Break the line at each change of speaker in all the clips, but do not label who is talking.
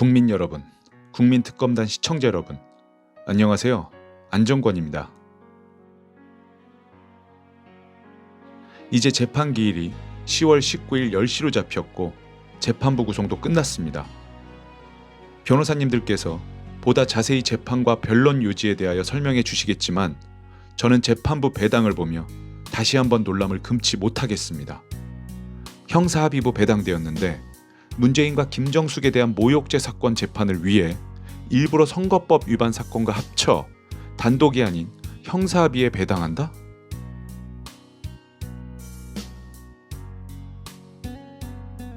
국민 여러분, 국민특검단 시청자 여러분, 안녕하세요. 안정권입니다. 이제 재판 기일이 10월 19일 10시로 잡혔고 재판부 구성도 끝났습니다. 변호사님들께서 보다 자세히 재판과 변론 요지에 대하여 설명해 주시겠지만 저는 재판부 배당을 보며 다시 한번 놀람을 금치 못하겠습니다. 형사합의부 배당되었는데 문재인과 김정숙에 대한 모욕죄 사건 재판을 위해 일부러 선거법 위반 사건과 합쳐 단독이 아닌 형사합의에 배당한다?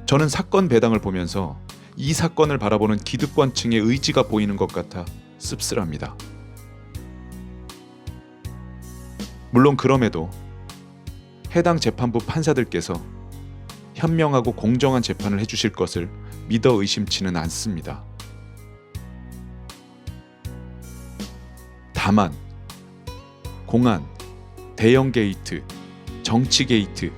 저는 사건 배당을 보면서 이 사건을 바라보는 기득권층의 의지가 보이는 것 같아 씁쓸합니다. 물론 그럼에도 해당 재판부 판사들께서 현명하고 공정한 재판을 해주실 것을 믿어 의심치는 않습니다. 다만 공안, 대형 게이트, 정치 게이트,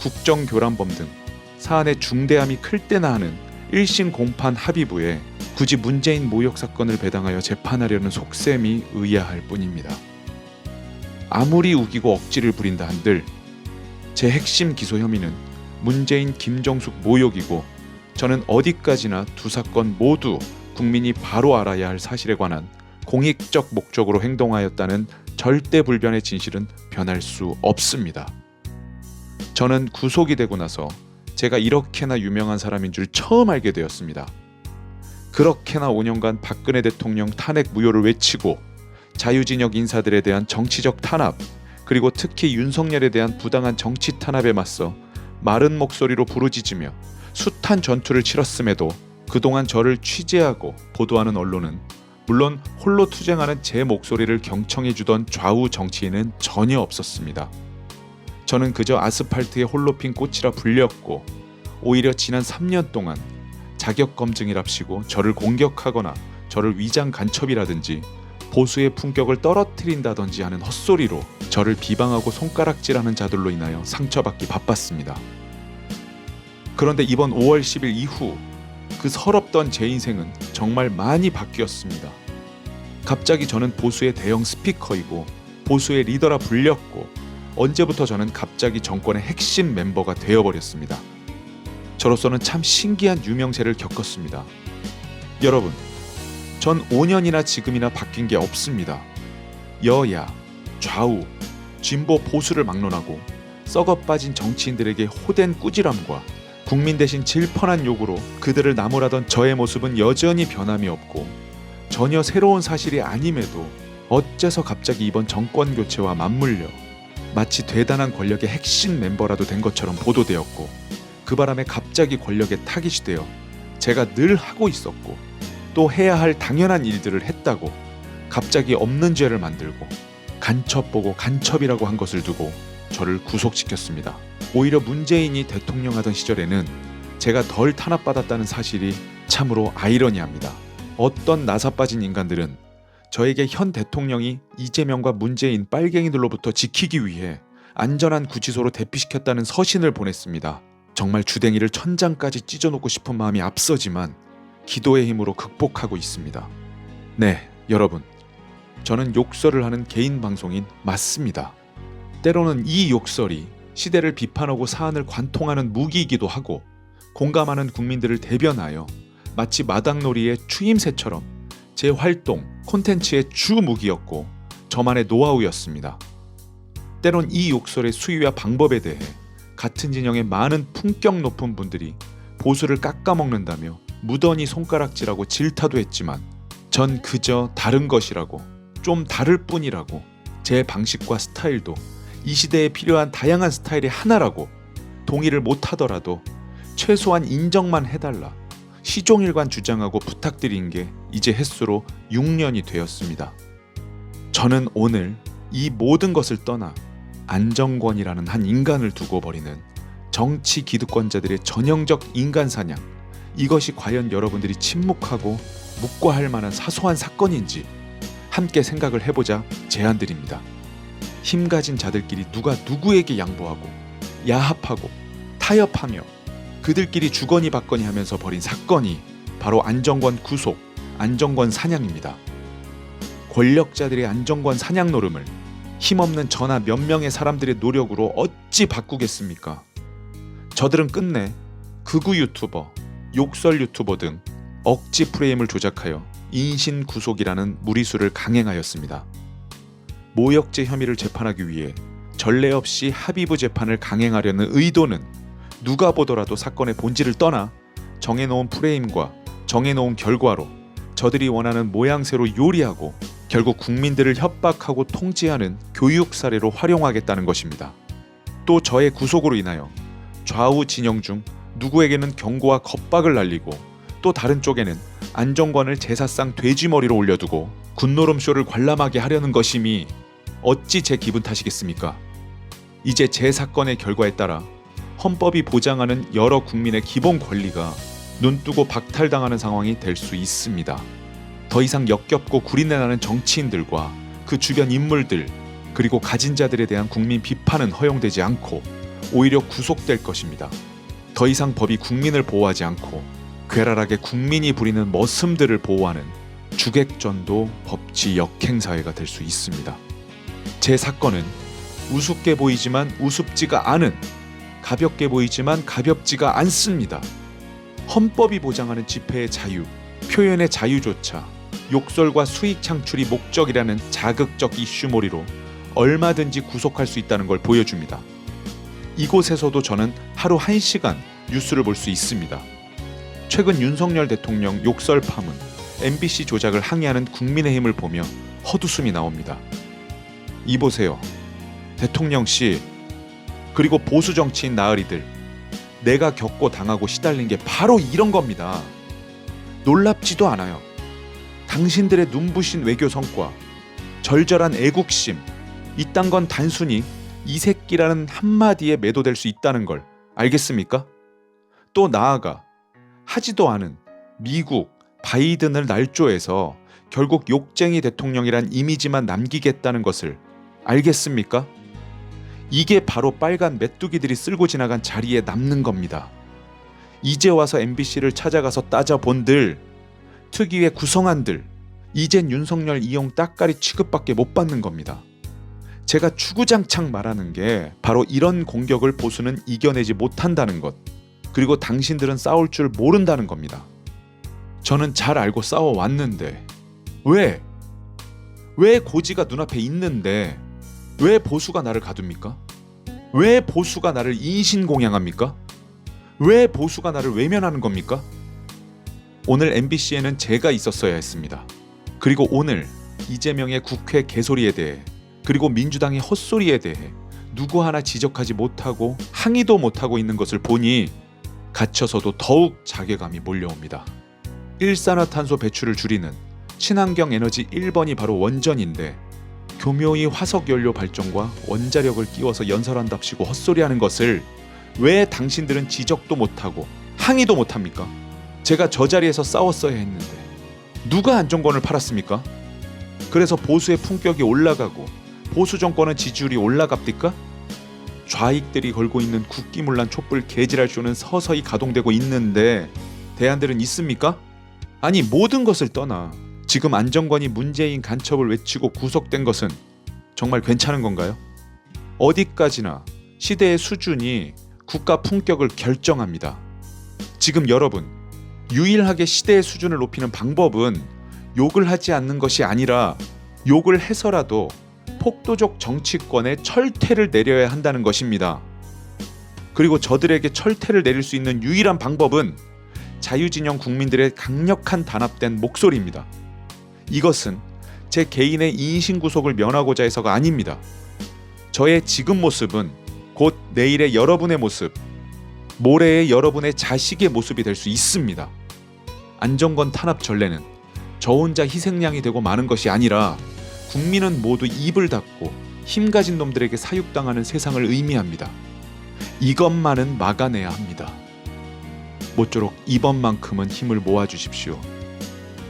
국정교란범 등 사안의 중대함이 클 때나 하는 1심 공판 합의부에 굳이 문재인 모욕 사건을 배당하여 재판하려는 속셈이 의아할 뿐입니다. 아무리 우기고 억지를 부린다 한들 제 핵심 기소 혐의는 문재인, 김정숙 모욕이고 저는 어디까지나 두 사건 모두 국민이 바로 알아야 할 사실에 관한 공익적 목적으로 행동하였다는 절대불변의 진실은 변할 수 없습니다. 저는 구속이 되고 나서 제가 이렇게나 유명한 사람인 줄 처음 알게 되었습니다. 그렇게나 5년간 박근혜 대통령 탄핵 무효를 외치고 자유진영 인사들에 대한 정치적 탄압, 그리고 특히 윤석열에 대한 부당한 정치 탄압에 맞서 마른 목소리로 부르짖으며 숱한 전투를 치렀음에도 그동안 저를 취재하고 보도하는 언론은 물론 홀로 투쟁하는 제 목소리를 경청해주던 좌우 정치인은 전혀 없었습니다. 저는 그저 아스팔트에 홀로 핀 꽃이라 불렸고 오히려 지난 3년 동안 자격검증이랍시고 저를 공격하거나 저를 위장 간첩이라든지 보수의 품격을 떨어뜨린다든지 하는 헛소리로 저를 비방하고 손가락질하는 자들로 인하여 상처받기 바빴습니다. 그런데 이번 5월 10일 이후 그 서럽던 제 인생은 정말 많이 바뀌었습니다. 갑자기 저는 보수의 대형 스피커이고 보수의 리더라 불렸고 언제부터 저는 갑자기 정권의 핵심 멤버가 되어버렸습니다. 저로서는 참 신기한 유명세를 겪었습니다. 여러분, 전 5년이나 지금이나 바뀐 게 없습니다. 여야, 좌우, 진보 보수를 막론하고 썩어 빠진 정치인들에게 호된 꾸지람과 국민 대신 질펀한 욕으로 그들을 나무라던 저의 모습은 여전히 변함이 없고 전혀 새로운 사실이 아님에도 어째서 갑자기 이번 정권 교체와 맞물려 마치 대단한 권력의 핵심 멤버라도 된 것처럼 보도되었고 그 바람에 갑자기 권력에 타깃이 되어 제가 늘 하고 있었고 또 해야 할 당연한 일들을 했다고 갑자기 없는 죄를 만들고 간첩 보고 간첩이라고 한 것을 두고 저를 구속시켰습니다. 오히려 문재인이 대통령 하던 시절에는 제가 덜 탄압받았다는 사실이 참으로 아이러니합니다. 어떤 나사 빠진 인간들은 저에게 현 대통령이 이재명과 문재인 빨갱이들로부터 지키기 위해 안전한 구치소로 대피시켰다는 서신을 보냈습니다. 정말 주댕이를 천장까지 찢어놓고 싶은 마음이 앞서지만 기도의 힘으로 극복하고 있습니다. 네, 여러분, 저는 욕설을 하는 개인 방송인 맞습니다. 때로는 이 욕설이 시대를 비판하고 사안을 관통하는 무기이기도 하고 공감하는 국민들을 대변하여 마치 마당놀이의 추임새처럼 제 활동, 콘텐츠의 주 무기였고 저만의 노하우였습니다. 때론 이 욕설의 수위와 방법에 대해 같은 진영의 많은 품격 높은 분들이 보수를 깎아먹는다며 무던히 손가락질하고 질타도 했지만 전 그저 다른 것이라고, 좀 다를 뿐이라고, 제 방식과 스타일도 이 시대에 필요한 다양한 스타일의 하나라고 동의를 못하더라도 최소한 인정만 해달라 시종일관 주장하고 부탁드린 게 이제 햇수로 6년이 되었습니다. 저는 오늘 이 모든 것을 떠나 안정권이라는 한 인간을 두고 벌이는 정치 기득권자들의 전형적 인간 사냥, 이것이 과연 여러분들이 침묵하고 묵과할 만한 사소한 사건인지 함께 생각을 해보자 제안드립니다. 힘 가진 자들끼리 누가 누구에게 양보하고 야합하고 타협하며 그들끼리 주거니 받거니 하면서 벌인 사건이 바로 안정권 구속, 안정권 사냥입니다. 권력자들의 안정권 사냥 노름을 힘없는 저나 몇 명의 사람들의 노력으로 어찌 바꾸겠습니까? 저들은 끝내 극우 유튜버, 욕설 유튜버 등 억지 프레임을 조작하여 인신 구속이라는 무리수를 강행하였습니다. 모욕죄 혐의를 재판하기 위해 전례 없이 합의부 재판을 강행하려는 의도는 누가 보더라도 사건의 본질을 떠나 정해놓은 프레임과 정해놓은 결과로 저들이 원하는 모양새로 요리하고 결국 국민들을 협박하고 통제하는 교육 사례로 활용하겠다는 것입니다. 또 저의 구속으로 인하여 좌우 진영 중 누구에게는 경고와 겁박을 날리고 또 다른 쪽에는 안정권을 제사상 돼지머리로 올려두고 군노름쇼를 관람하게 하려는 것임이 어찌 제 기분 탓이겠습니까? 이제 제 사건의 결과에 따라 헌법이 보장하는 여러 국민의 기본 권리가 눈뜨고 박탈당하는 상황이 될 수 있습니다. 더 이상 역겹고 구린내 나는 정치인들과 그 주변 인물들 그리고 가진 자들에 대한 국민 비판은 허용되지 않고 오히려 구속될 것입니다. 더 이상 법이 국민을 보호하지 않고 괴랄하게 국민이 부리는 머슴들을 보호하는 주객전도 법치 역행사회가 될 수 있습니다. 제 사건은 우습게 보이지만 우습지가 않은, 가볍게 보이지만 가볍지가 않습니다. 헌법이 보장하는 집회의 자유, 표현의 자유조차 욕설과 수익 창출이 목적이라는 자극적 이슈몰이로 얼마든지 구속할 수 있다는 걸 보여줍니다. 이곳에서도 저는 하루 1시간 뉴스를 볼 수 있습니다. 최근 윤석열 대통령 욕설 파문, MBC 조작을 항의하는 국민의힘을 보며 헛웃음이 나옵니다. 이보세요. 대통령씨, 그리고 보수 정치인 나으리들, 내가 겪고 당하고 시달린 게 바로 이런 겁니다. 놀랍지도 않아요. 당신들의 눈부신 외교 성과, 절절한 애국심, 이딴 건 단순히 이 새끼라는 한마디에 매도될 수 있다는 걸 알겠습니까? 또 나아가 하지도 않은 미국, 바이든을 날조해서 결국 욕쟁이 대통령이란 이미지만 남기겠다는 것을 알겠습니까? 이게 바로 빨간 메뚜기들이 쓸고 지나간 자리에 남는 겁니다. 이제 와서 MBC를 찾아가서 따져본들, 특유의 구성안들, 이젠 윤석열 이용 따까리 취급밖에 못 받는 겁니다. 제가 주구장창 말하는 게 바로 이런 공격을 보수는 이겨내지 못한다는 것, 그리고 당신들은 싸울 줄 모른다는 겁니다. 저는 잘 알고 싸워왔는데 왜 고지가 눈앞에 있는데 왜 보수가 나를 가둡니까? 왜 보수가 나를 인신공양합니까? 왜 보수가 나를 외면하는 겁니까? 오늘 MBC에는 제가 있었어야 했습니다. 그리고 오늘 이재명의 국회 개소리에 대해, 그리고 민주당의 헛소리에 대해 누구 하나 지적하지 못하고 항의도 못하고 있는 것을 보니 갇혀서도 더욱 자괴감이 몰려옵니다. 일산화탄소 배출을 줄이는 친환경 에너지 1번이 바로 원전인데 교묘히 화석연료 발전과 원자력을 끼워서 연설한답시고 헛소리하는 것을 왜 당신들은 지적도 못하고 항의도 못합니까? 제가 저 자리에서 싸웠어야 했는데 누가 안정권을 팔았습니까? 그래서 보수의 품격이 올라가고 보수 정권은 지지율이 올라갑니까? 좌익들이 걸고 있는 국기문란 촛불 개지랄 쇼는 서서히 가동되고 있는데 대안들은 있습니까? 아니, 모든 것을 떠나 지금 안정권이 문재인 간첩을 외치고 구속된 것은 정말 괜찮은 건가요? 어디까지나 시대의 수준이 국가 품격을 결정합니다. 지금 여러분, 유일하게 시대의 수준을 높이는 방법은 욕을 하지 않는 것이 아니라 욕을 해서라도 폭도적 정치권에 철퇴를 내려야 한다는 것입니다. 그리고 저들에게 철퇴를 내릴 수 있는 유일한 방법은 자유진영 국민들의 강력한 단합된 목소리입니다. 이것은 제 개인의 인신구속을 면하고자 해서가 아닙니다. 저의 지금 모습은 곧 내일의 여러분의 모습, 모레의 여러분의 자식의 모습이 될 수 있습니다. 안정권 탄압 전례는 저 혼자 희생양이 되고 마는 것이 아니라 국민은 모두 입을 닫고 힘 가진 놈들에게 사육당하는 세상을 의미합니다. 이것만은 막아내야 합니다. 모쪼록 이번만큼은 힘을 모아주십시오.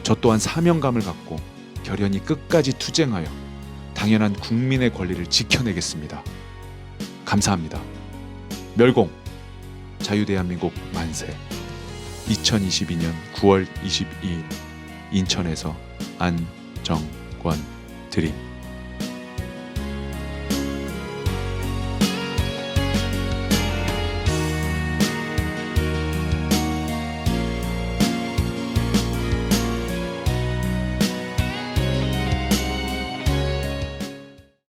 저 또한 사명감을 갖고 결연히 끝까지 투쟁하여 당연한 국민의 권리를 지켜내겠습니다. 감사합니다. 멸공! 자유대한민국 만세! 2022년 9월 22일 인천에서 안정권 드림.